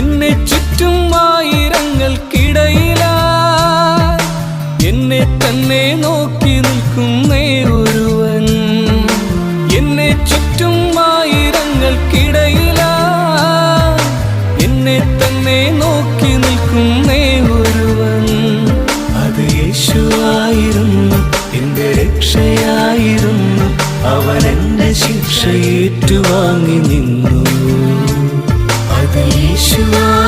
എന്നെ ചുറ്റും ആയിരങ്ങൾക്കിടയിലായി എന്നെ തന്നെ നോക്കി നിൽക്കുന്നേ ഒരുവൻ. എന്നെ ചുറ്റും ആയിരങ്ങൾക്കിടയിലായി എന്നെ തന്നെ നോക്കി നിൽക്കുന്നേ ഒരുവൻ. അത് യേശുവായിരുന്നു, എന്റെ രക്ഷയായിരുന്നു. അവൻ എന്റെ ശിക്ഷ ഏറ്റുവാങ്ങി നിന്നു. അത് യേശുവായിരുന്നു.